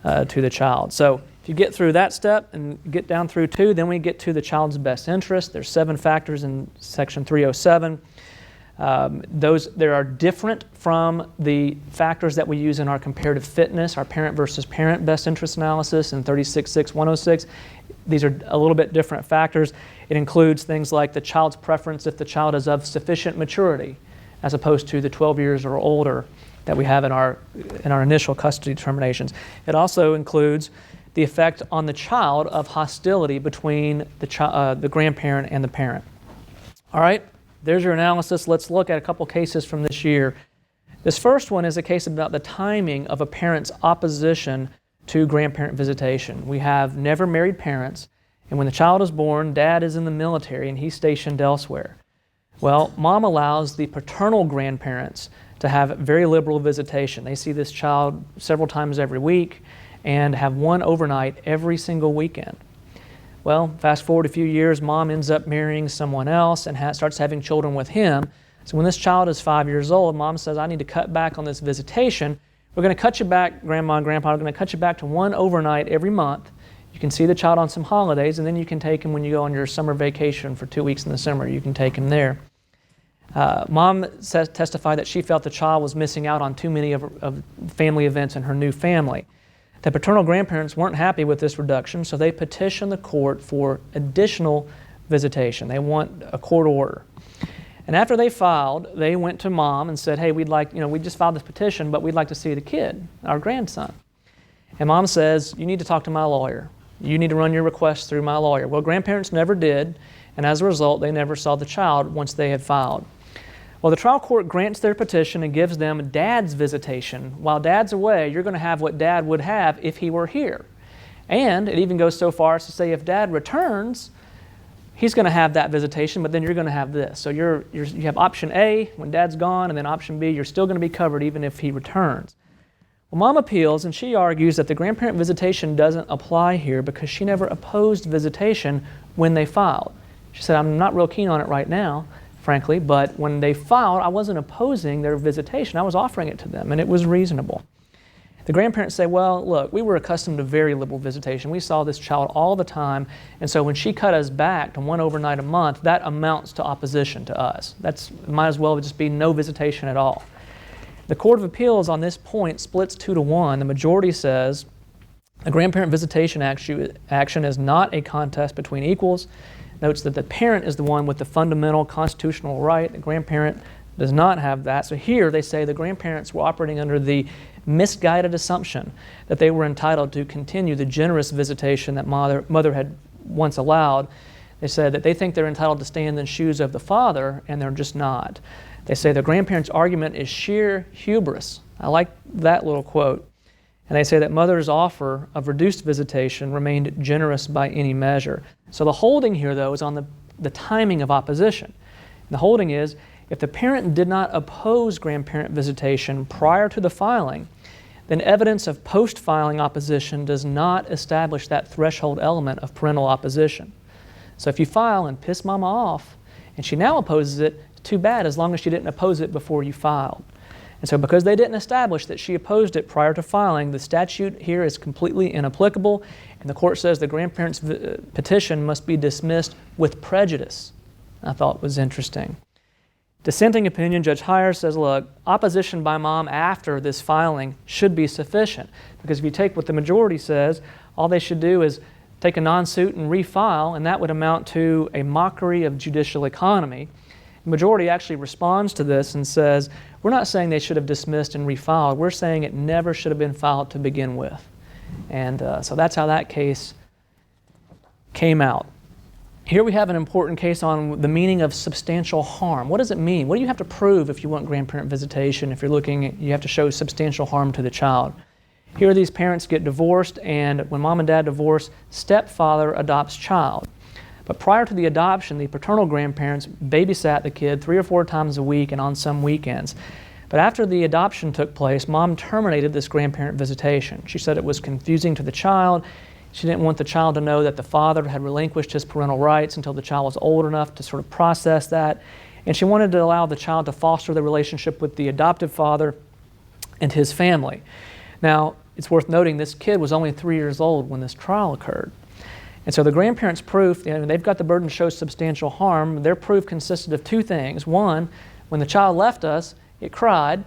to the child. So if you get through that step and get down through 2, then we get to the child's best interest. There's 7 factors in Section 307. There are different from the factors that we use in our comparative fitness, our parent versus parent best interest analysis in 36.6.106. These are a little bit different factors. It includes things like the child's preference if the child is of sufficient maturity, as opposed to the 12 years or older that we have in our initial custody determinations. It also includes the effect on the child of hostility between the grandparent and the parent. All right, there's your analysis. Let's look at a couple cases from this year. This first one is a case about the timing of a parent's opposition to grandparent visitation. We have never married parents, and when the child is born, dad is in the military and he's stationed elsewhere. Well, mom allows the paternal grandparents to have very liberal visitation. They see this child several times every week and have one overnight every single weekend. Well, fast forward a few years, mom ends up marrying someone else and starts having children with him. So when this child is 5 years old, mom says, I need to cut back on this visitation. We're going to cut you back, grandma and grandpa, we're going to cut you back to one overnight every month. You can see the child on some holidays, and then you can take him when you go on your summer vacation for 2 weeks in the summer. You can take him there. Mom testified that she felt the child was missing out on too many of family events in her new family. The paternal grandparents weren't happy with this reduction, so they petitioned the court for additional visitation. They want a court order. And after they filed, they went to mom and said, hey, we just filed this petition, but we'd like to see the kid, our grandson. And mom says, you need to talk to my lawyer. You need to run your request through my lawyer. Well, grandparents never did, and as a result, they never saw the child once they had filed. Well, the trial court grants their petition and gives them dad's visitation. While dad's away, you're going to have what dad would have if he were here. And it even goes so far as to say if dad returns, he's going to have that visitation, but then you're going to have this. So you have option A when dad's gone, and then option B, you're still going to be covered even if he returns. Well, mom appeals, and she argues that the grandparent visitation doesn't apply here because she never opposed visitation when they filed. She said, I'm not real keen on it right now, frankly, but when they filed, I wasn't opposing their visitation. I was offering it to them, and it was reasonable. The grandparents say, well, look, we were accustomed to very liberal visitation. We saw this child all the time, and so when she cut us back to one overnight a month, that amounts to opposition to us. That might as well just be no visitation at all. The Court of Appeals on this point splits 2-1. The majority says the grandparent visitation action is not a contest between equals. Notes that the parent is the one with the fundamental constitutional right. The grandparent does not have that. So here they say the grandparents were operating under the misguided assumption that they were entitled to continue the generous visitation that mother had once allowed. They said that they think they're entitled to stand in the shoes of the father, and they're just not. They say the grandparents' argument is sheer hubris. I like that little quote. And they say that mother's offer of reduced visitation remained generous by any measure. So the holding here, though, is on the timing of opposition. And the holding is, if the parent did not oppose grandparent visitation prior to the filing, then evidence of post-filing opposition does not establish that threshold element of parental opposition. So if you file and piss mama off, and she now opposes it, too bad, as long as she didn't oppose it before you filed. And so because they didn't establish that she opposed it prior to filing, the statute here is completely inapplicable, and the court says the grandparent's petition must be dismissed with prejudice. I thought was interesting. Dissenting opinion, Judge Heyer says, look, opposition by mom after this filing should be sufficient, because if you take what the majority says, all they should do is take a non-suit and refile, and that would amount to a mockery of judicial economy. The majority actually responds to this and says, we're not saying they should have dismissed and refiled, we're saying it never should have been filed to begin with. And so that's how that case came out. Here we have an important case on the meaning of substantial harm. What does it mean? What do you have to prove if you want grandparent visitation? If you're looking, you have to show substantial harm to the child. Here these parents get divorced, and when mom and dad divorce, stepfather adopts child. But prior to the adoption, the paternal grandparents babysat the kid 3 or 4 times a week and on some weekends. But after the adoption took place, mom terminated this grandparent visitation. She said it was confusing to the child. She didn't want the child to know that the father had relinquished his parental rights until the child was old enough to sort of process that. And she wanted to allow the child to foster the relationship with the adoptive father and his family. Now, it's worth noting this kid was only 3 years old when this trial occurred. And so the grandparents' proof, they've got the burden to show substantial harm. Their proof consisted of 2 things. One, when the child left us, it cried.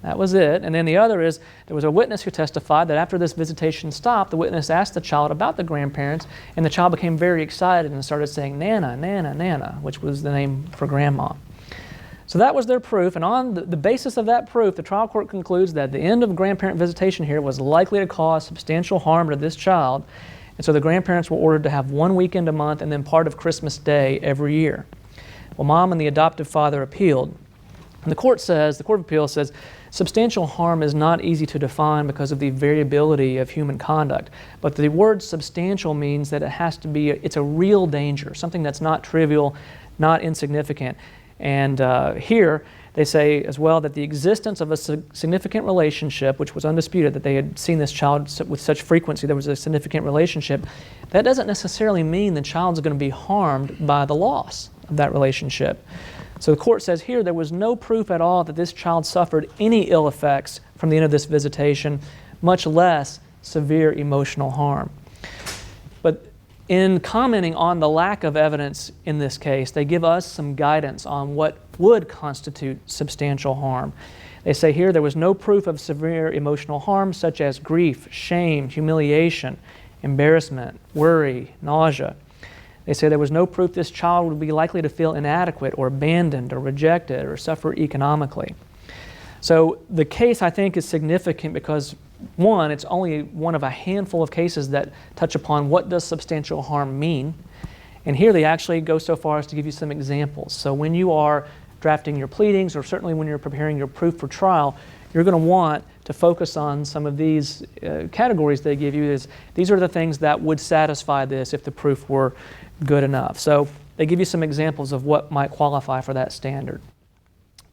That was it. And then the other is there was a witness who testified that after this visitation stopped, the witness asked the child about the grandparents, and the child became very excited and started saying, Nana, Nana, Nana, which was the name for grandma. So that was their proof, and on the basis of that proof, the trial court concludes that the end of grandparent visitation here was likely to cause substantial harm to this child, and so the grandparents were ordered to have 1 weekend a month and then part of Christmas Day every year. Well, mom and the adoptive father appealed. And the Court of Appeals says, substantial harm is not easy to define because of the variability of human conduct. But the word substantial means that it has to be, it's a real danger, something that's not trivial, not insignificant. And here they say as well that the existence of a significant relationship, which was undisputed, that they had seen this child with such frequency, there was a significant relationship, that doesn't necessarily mean the child's going to be harmed by the loss of that relationship. So the court says here there was no proof at all that this child suffered any ill effects from the end of this visitation, much less severe emotional harm. But in commenting on the lack of evidence in this case, they give us some guidance on what would constitute substantial harm. They say here there was no proof of severe emotional harm such as grief, shame, humiliation, embarrassment, worry, nausea. They say there was no proof this child would be likely to feel inadequate or abandoned or rejected or suffer economically. So the case, I think, is significant because, one, it's only one of a handful of cases that touch upon what does substantial harm mean. And here they actually go so far as to give you some examples. So when you are drafting your pleadings, or certainly when you're preparing your proof for trial, you're going to want to focus on some of these categories they give you. These are the things that would satisfy this if the proof were good enough. So they give you some examples of what might qualify for that standard.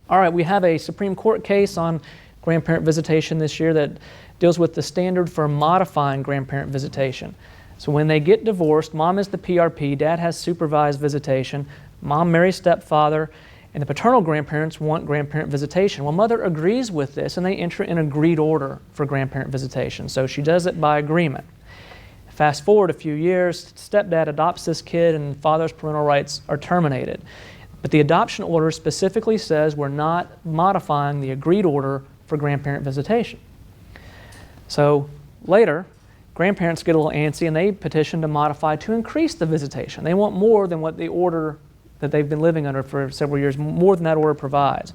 All right, we have a Supreme Court case on grandparent visitation this year that deals with the standard for modifying grandparent visitation. So when they get divorced, mom is the PRP, dad has supervised visitation, mom marries stepfather, and the paternal grandparents want grandparent visitation. Well, mother agrees with this, and they enter an agreed order for grandparent visitation. So she does it by agreement. Fast forward a few years, stepdad adopts this kid and father's parental rights are terminated. But the adoption order specifically says we're not modifying the agreed order for grandparent visitation. So later, grandparents get a little antsy and they petition to modify to increase the visitation. They want more than what the order that they've been living under for several years, more than that order provides.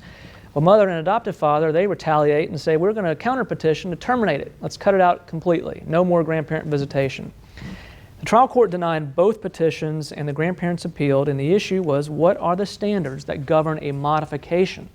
Well, mother and adoptive father, they retaliate and say, we're going to counter-petition to terminate it. Let's cut it out completely. No more grandparent visitation. The trial court denied both petitions and the grandparents appealed, and the issue was, what are the standards that govern a modification?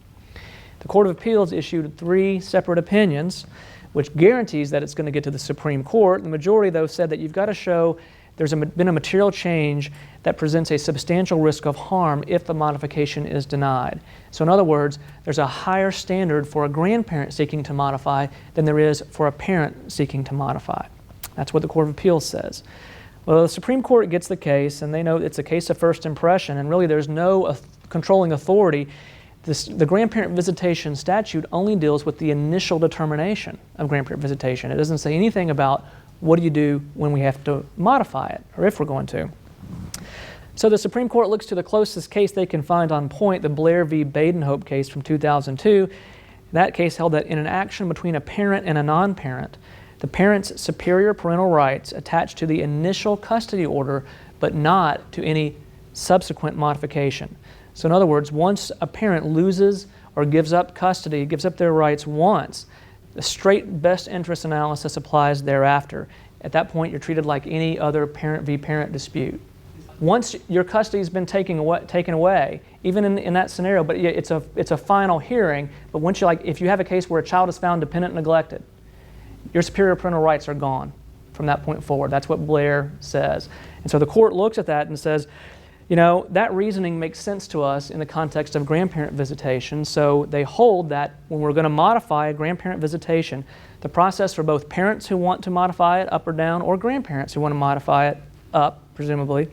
The Court of Appeals issued 3 separate opinions, which guarantees that it's going to get to the Supreme Court. The majority, though, said that you've got to show there's been a material change that presents a substantial risk of harm if the modification is denied. So in other words, there's a higher standard for a grandparent seeking to modify than there is for a parent seeking to modify. That's what the Court of Appeals says. Well, the Supreme Court gets the case, and they know it's a case of first impression, and really there's no controlling authority. The grandparent visitation statute only deals with the initial determination of grandparent visitation. It doesn't say anything about what do you do when we have to modify it, or if we're going to. So the Supreme Court looks to the closest case they can find on point, the Blair v. Badenhope case from 2002. That case held that in an action between a parent and a non-parent, the parent's superior parental rights attach to the initial custody order, but not to any subsequent modification. So in other words, once a parent loses or gives up custody, gives up their rights once, the straight best interest analysis applies thereafter. At that point, you're treated like any other parent v. parent dispute. Once your custody has been taken away, even in that scenario, but it's a final hearing, but once if you have a case where a child is found dependent and neglected, your superior parental rights are gone from that point forward. That's what Blair says. And so the court looks at that and says, that reasoning makes sense to us in the context of grandparent visitation. So they hold that when we're going to modify a grandparent visitation, the process for both parents who want to modify it up or down, or grandparents who want to modify it up, presumably,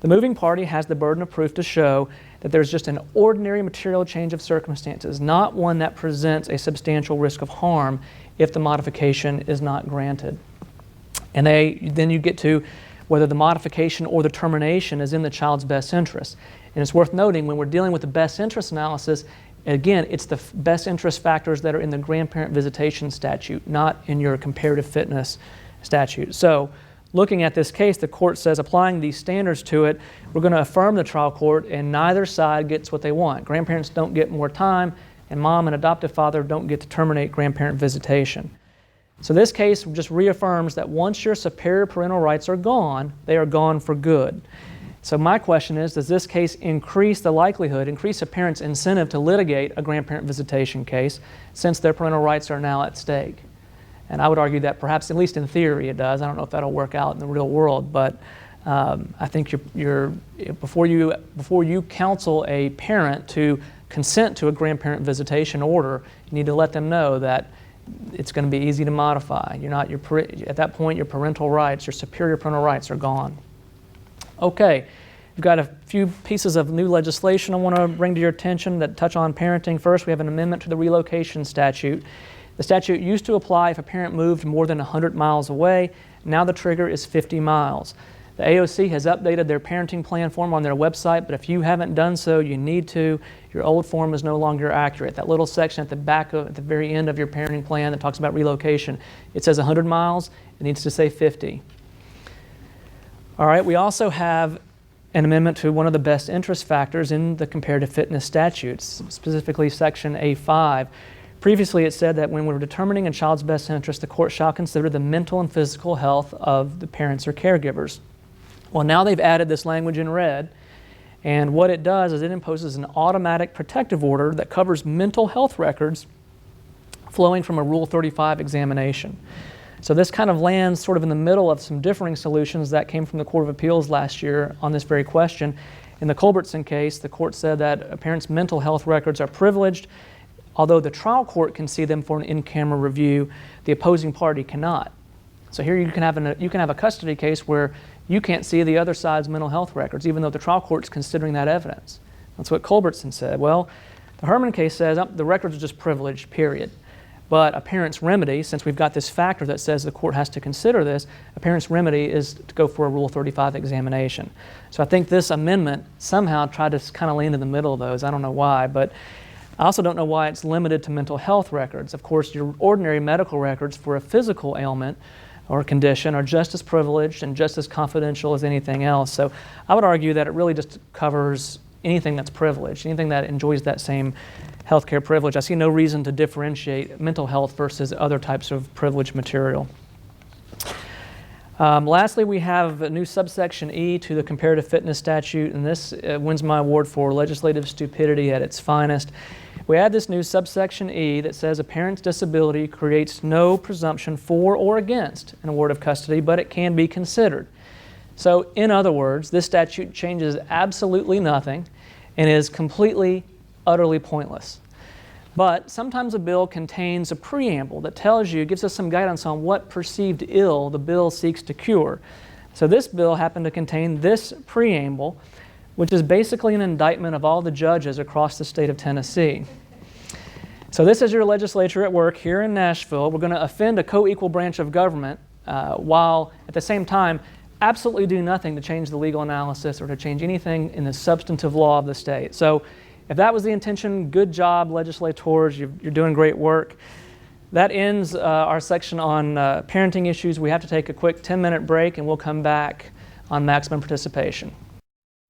the moving party has the burden of proof to show that there's just an ordinary material change of circumstances, not one that presents a substantial risk of harm if the modification is not granted. And then you get to whether the modification or the termination is in the child's best interest. And it's worth noting, when we're dealing with the best interest analysis, again, it's the best interest factors that are in the grandparent visitation statute, not in your comparative fitness statute. So, looking at this case, the court says, applying these standards to it, we're going to affirm the trial court, and neither side gets what they want. Grandparents don't get more time, and mom and adoptive father don't get to terminate grandparent visitation. So this case just reaffirms that once your superior parental rights are gone, they are gone for good. So my question is, does this case increase a parent's incentive to litigate a grandparent visitation case since their parental rights are now at stake? And I would argue that perhaps, at least in theory, it does. I don't know if that'll work out in the real world, but I think before you counsel a parent to consent to a grandparent visitation order, you need to let them know that it's going to be easy to modify. At that point, your parental rights, your superior parental rights are gone. Okay, we've got a few pieces of new legislation I want to bring to your attention that touch on parenting. First, we have an amendment to the relocation statute. The statute used to apply if a parent moved more than 100 miles away. Now the trigger is 50 miles. The AOC has updated their parenting plan form on their website, but if you haven't done so, you need to. Your old form is no longer accurate. That little section at the very end of your parenting plan that talks about relocation, it says 100 miles. It needs to say 50. All right, we also have an amendment to one of the best interest factors in the comparative fitness statutes, specifically Section A5. Previously, it said that when we're determining a child's best interest, the court shall consider the mental and physical health of the parents or caregivers. Well, now they've added this language in red, and what it does is it imposes an automatic protective order that covers mental health records flowing from a Rule 35 examination. So this kind of lands sort of in the middle of some differing solutions that came from the Court of Appeals last year on this very question. In the Culbertson case, the court said that a parent's mental health records are privileged. Although the trial court can see them for an in-camera review, the opposing party cannot. So here you can have a custody case where you can't see the other side's mental health records, even though the trial court's considering that evidence. That's what Culbertson said. Well, the Herman case says the records are just privileged, period. But a parent's remedy, since we've got this factor that says the court has to consider this, a parent's remedy is to go for a Rule 35 examination. So I think this amendment somehow tried to kind of land in the middle of those. I don't know why, but I also don't know why it's limited to mental health records. Of course, your ordinary medical records for a physical ailment or condition are just as privileged and just as confidential as anything else. So I would argue that it really just covers anything that's privileged, anything that enjoys that same healthcare privilege. I see no reason to differentiate mental health versus other types of privileged material. Lastly, we have a new subsection E to the comparative fitness statute, and this wins my award for legislative stupidity at its finest. We add this new subsection E that says a parent's disability creates no presumption for or against an award of custody, but it can be considered. So in other words, this statute changes absolutely nothing and is completely, utterly pointless. But sometimes a bill contains a preamble that tells you, gives us some guidance on what perceived ill the bill seeks to cure. So this bill happened to contain this preamble, which is basically an indictment of all the judges across the state of Tennessee. So this is your legislature at work here in Nashville. We're going to offend a co-equal branch of government while at the same time absolutely do nothing to change the legal analysis or to change anything in the substantive law of the state. So if that was the intention, good job, legislators. You're doing great work. That ends our section on parenting issues. We have to take a quick 10-minute break, and we'll come back on maximum participation.